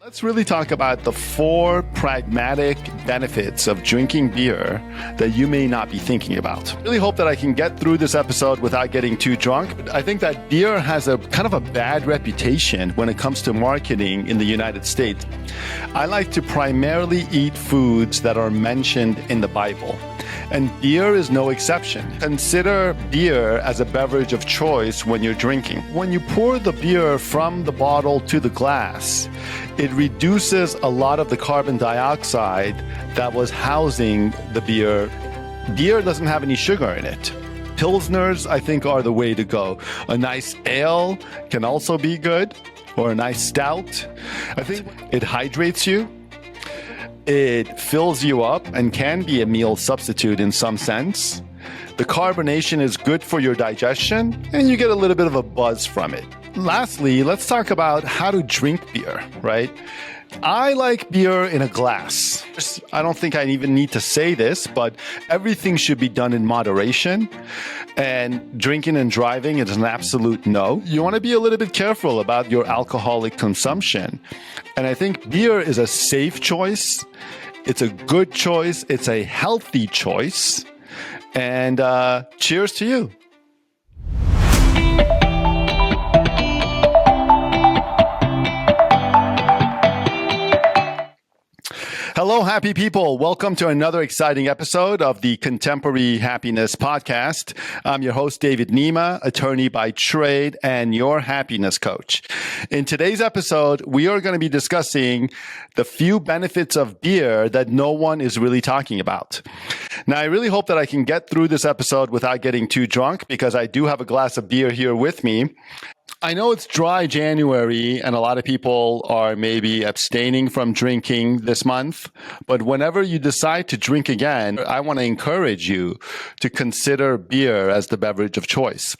Let's really talk about the 4 pragmatic benefits of drinking beer that you may not be thinking about. I really hope that I can get through this episode without getting too drunk. I think that beer has a kind of a bad reputation when it comes to marketing in the United States. I like to primarily eat foods that are mentioned in the Bible. And beer is no exception. Consider beer as a beverage of choice when you're drinking. When you pour the beer from the bottle to the glass, it reduces a lot of the carbon dioxide that was housing the beer. Beer doesn't have any sugar in it. Pilsners, I think, are the way to go. A nice ale can also be good, or a nice stout. I think it hydrates you. It fills you up and can be a meal substitute in some sense. The carbonation is good for your digestion, and you get a little bit of a buzz from it. Lastly, let's talk about how to drink beer, right? I like beer in a glass. I don't think I even need to say this, but everything should be done in moderation. And drinking and driving is an absolute no. You want to be a little bit careful about your alcoholic consumption. And I think beer is a safe choice. It's a good choice. It's a healthy choice. And cheers to you. Hello, happy people. Welcome to another exciting episode of the Contemporary Happiness Podcast. I'm your host, David Nima, attorney by trade and your happiness coach. In today's episode, we are going to be discussing the few benefits of beer that no one is really talking about. Now, I really hope that I can get through this episode without getting too drunk because I do have a glass of beer here with me. I know it's dry January and a lot of people are maybe abstaining from drinking this month, but whenever you decide to drink again, I want to encourage you to consider beer as the beverage of choice.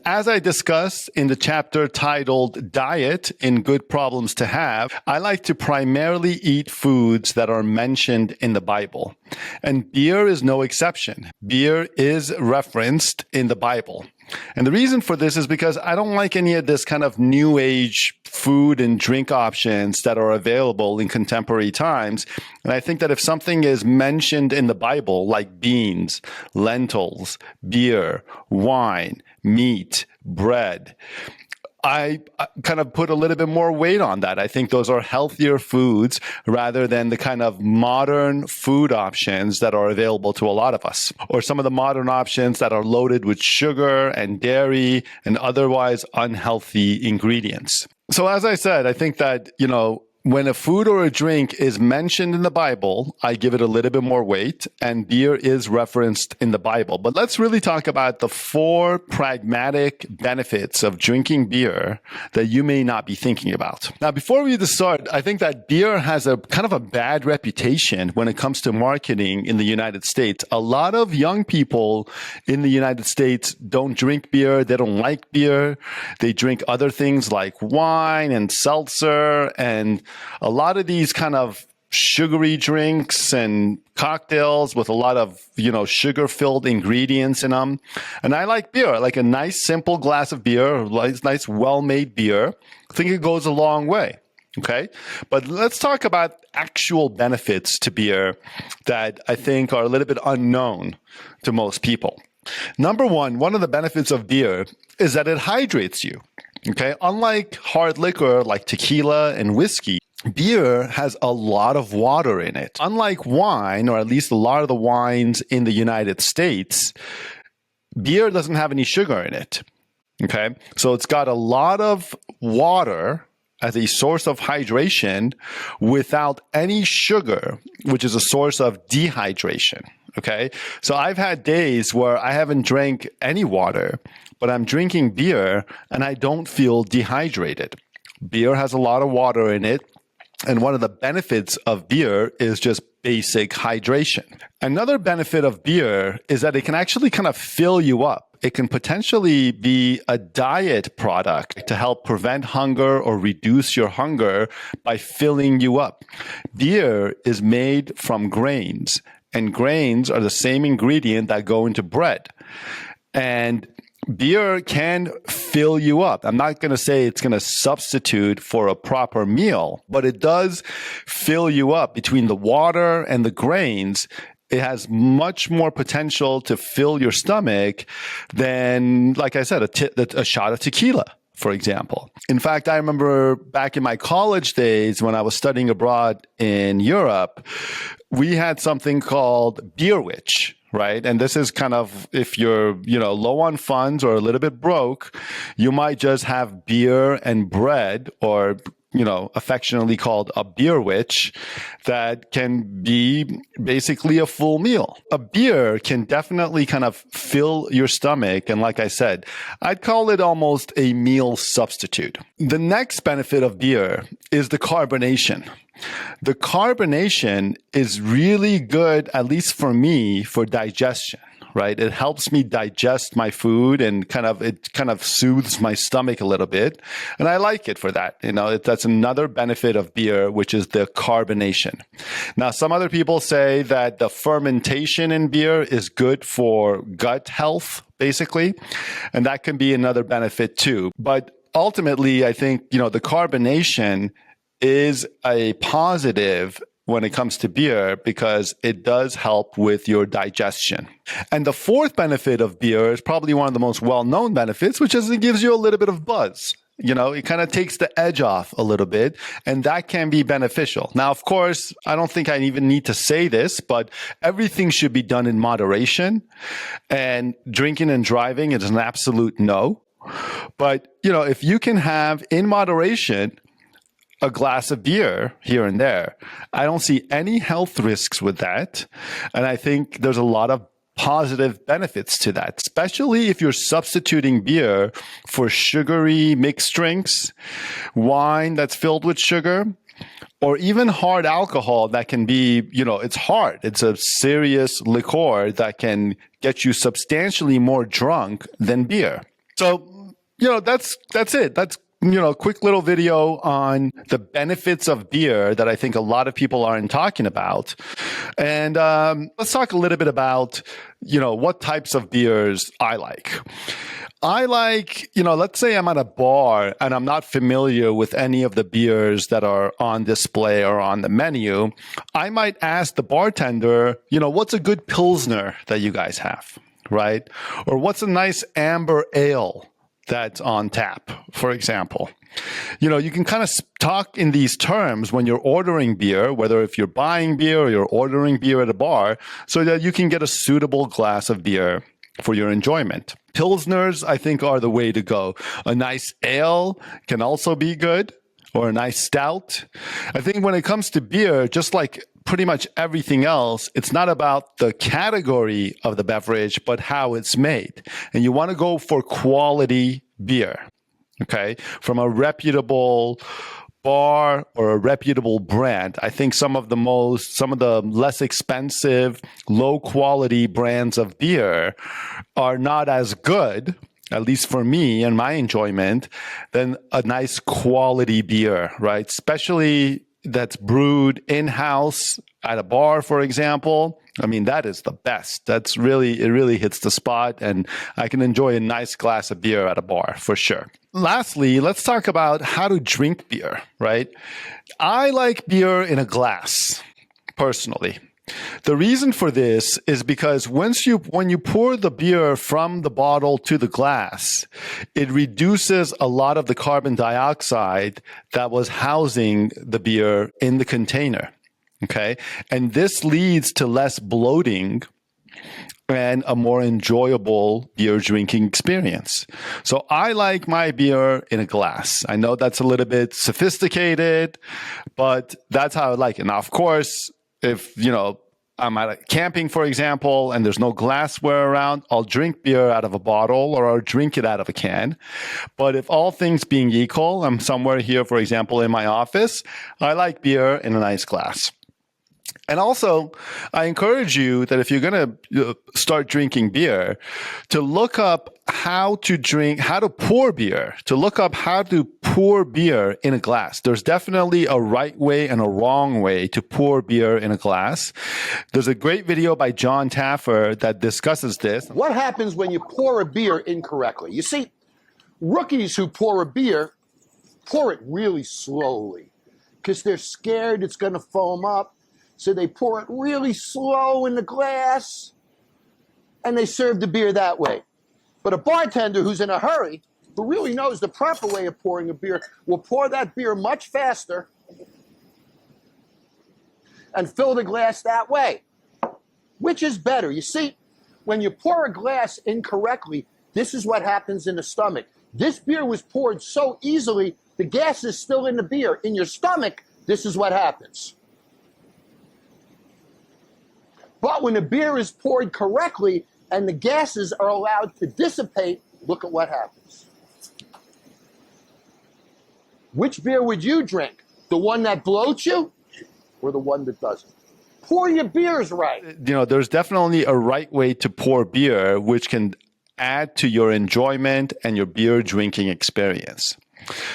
As I discussed in the chapter titled Diet in Good Problems to Have, I like to primarily eat foods that are mentioned in the Bible. And beer is no exception. Beer is referenced in the Bible. And the reason for this is because I don't like any of this kind of new age food and drink options that are available in contemporary times. And I think that if something is mentioned in the Bible, like beans, lentils, beer, wine, meat, bread, I kind of put a little bit more weight on that. I think those are healthier foods rather than the kind of modern food options that are available to a lot of us, or some of the modern options that are loaded with sugar and dairy and otherwise unhealthy ingredients. So as I said, I think that, when a food or a drink is mentioned in the Bible, I give it a little bit more weight, and beer is referenced in the Bible. But let's really talk about the 4 pragmatic benefits of drinking beer that you may not be thinking about. Now, before we start, I think that beer has a kind of a bad reputation when it comes to marketing in the United States. A lot of young people in the United States don't drink beer. They don't like beer. They drink other things like wine and seltzer and a lot of these kind of sugary drinks and cocktails with a lot of, sugar-filled ingredients in them. And I like beer. I like a nice, simple glass of beer, a nice, well-made beer. I think it goes a long way. Okay. But let's talk about actual benefits to beer that I think are a little bit unknown to most people. Number one of the benefits of beer is that it hydrates you. Okay. Unlike hard liquor like tequila and whiskey, beer has a lot of water in it. Unlike wine, or at least a lot of the wines in the United States, beer doesn't have any sugar in it. Okay. So it's got a lot of water as a source of hydration without any sugar, which is a source of dehydration. Okay. So I've had days where I haven't drank any water, but I'm drinking beer and I don't feel dehydrated. Beer has a lot of water in it. And one of the benefits of beer is just basic hydration. Another benefit of beer is that it can actually kind of fill you up. It can potentially be a diet product to help prevent hunger or reduce your hunger by filling you up. Beer is made from grains, and grains are the same ingredient that go into bread. And beer can fill you up. I'm not going to say it's going to substitute for a proper meal, but it does fill you up between the water and the grains. It has much more potential to fill your stomach than, like I said, a shot of tequila, for example. In fact, I remember back in my college days when I was studying abroad in Europe, we had something called Beer Witch. Right. And this is kind of if you're, low on funds or a little bit broke, you might just have beer and bread or, affectionately called a beer witch that can be basically a full meal. A beer can definitely kind of fill your stomach. And like I said, I'd call it almost a meal substitute. The next benefit of beer is the carbonation. The carbonation is really good, at least for me, for digestion, right? It helps me digest my food and it kind of soothes my stomach a little bit. And I like it for that. That's another benefit of beer, which is the carbonation. Now, some other people say that the fermentation in beer is good for gut health, basically. And that can be another benefit too. But ultimately, I think, the carbonation is a positive when it comes to beer because it does help with your digestion. And the fourth benefit of beer is probably one of the most well-known benefits, which is it gives you a little bit of buzz. It kind of takes the edge off a little bit, and that can be beneficial. Now, of course, I don't think I even need to say this, but everything should be done in moderation, and drinking and driving is an absolute no. But, if you can have in moderation a glass of beer here and there, I don't see any health risks with that. And I think there's a lot of positive benefits to that, especially if you're substituting beer for sugary mixed drinks, wine that's filled with sugar, or even hard alcohol that can be, it's hard. It's a serious liqueur that can get you substantially more drunk than beer. So, that's it. That's quick little video on the benefits of beer that I think a lot of people aren't talking about. And let's talk a little bit about, what types of beers I like. I like, let's say I'm at a bar and I'm not familiar with any of the beers that are on display or on the menu. I might ask the bartender, what's a good Pilsner that you guys have, right? Or what's a nice amber ale that's on tap, for example. You can kind of talk in these terms when you're ordering beer, whether if you're buying beer or you're ordering beer at a bar, so that you can get a suitable glass of beer for your enjoyment. Pilsners, I think, are the way to go. A nice ale can also be good, or a nice stout. I think when it comes to beer, just like pretty much everything else, it's not about the category of the beverage, but how it's made. And you want to go for quality beer, okay, from a reputable bar or a reputable brand. I think some of the less expensive, low quality brands of beer are not as good, at least for me and my enjoyment, than a nice quality beer, right? Especially that's brewed in-house at a bar, for example. I mean, that is the best. It really hits the spot, and I can enjoy a nice glass of beer at a bar for sure. Lastly, let's talk about how to drink beer, right? I like beer in a glass, personally. The reason for this is because when you pour the beer from the bottle to the glass, it reduces a lot of the carbon dioxide that was housing the beer in the container. Okay. And this leads to less bloating and a more enjoyable beer drinking experience. So I like my beer in a glass. I know that's a little bit sophisticated, but that's how I like it. Now, of course, if, I'm at a camping, for example, and there's no glassware around, I'll drink beer out of a bottle or I'll drink it out of a can. But if all things being equal, I'm somewhere here, for example, in my office, I like beer in a nice glass. And also, I encourage you that if you're going to start drinking beer, to look up how to pour beer, to look up how to pour beer in a glass. There's definitely a right way and a wrong way to pour beer in a glass. There's a great video by John Taffer that discusses this. What happens when you pour a beer incorrectly? You see, rookies who pour a beer pour it really slowly because they're scared it's going to foam up. So they pour it really slow in the glass, and they serve the beer that way. But a bartender who's in a hurry, who really knows the proper way of pouring a beer, will pour that beer much faster and fill the glass that way. Which is better? You see, when you pour a glass incorrectly, this is what happens in the stomach. This beer was poured so easily, the gas is still in the beer. In your stomach, this is what happens. But when the beer is poured correctly and the gases are allowed to dissipate, look at what happens. Which beer would you drink? The one that bloats you or the one that doesn't? Pour your beers right. There's definitely a right way to pour beer, which can add to your enjoyment and your beer drinking experience.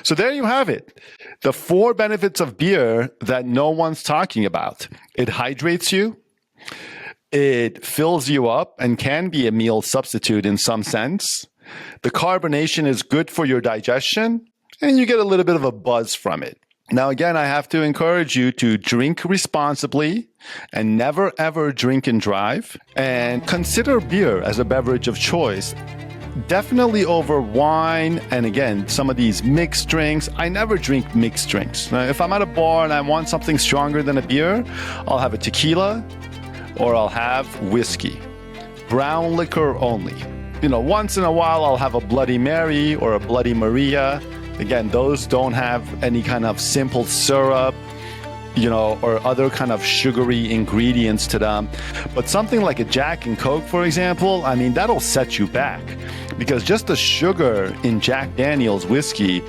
So there you have it. The 4 benefits of beer that no one's talking about. It hydrates you. It fills you up and can be a meal substitute in some sense. The carbonation is good for your digestion, and you get a little bit of a buzz from it. Now, again, I have to encourage you to drink responsibly and never, ever drink and drive. And consider beer as a beverage of choice. Definitely over wine. And again, some of these mixed drinks. I never drink mixed drinks. Now, if I'm at a bar and I want something stronger than a beer, I'll have a tequila or I'll have whiskey. Brown liquor only. Once in a while, I'll have a Bloody Mary or a Bloody Maria. Again, those don't have any kind of simple syrup, or other kind of sugary ingredients to them. But something like a Jack and Coke, for example, that'll set you back because just the sugar in Jack Daniel's whiskey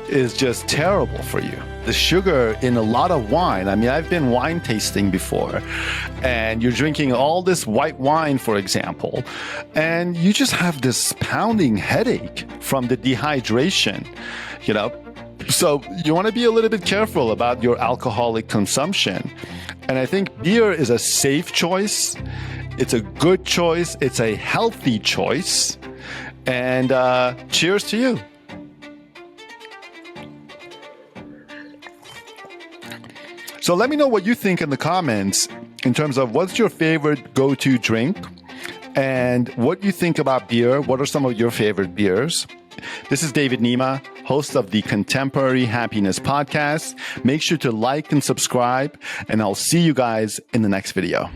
is just terrible for you. The sugar in a lot of wine. I've been wine tasting before, and you're drinking all this white wine, for example, and you just have this pounding headache from the dehydration, So you want to be a little bit careful about your alcoholic consumption. And I think beer is a safe choice. It's a good choice. It's a healthy choice. And cheers to you. So let me know what you think in the comments in terms of what's your favorite go-to drink and what you think about beer. What are some of your favorite beers? This is David Nima, host of the Contemporary Happiness Podcast. Make sure to like and subscribe, and I'll see you guys in the next video.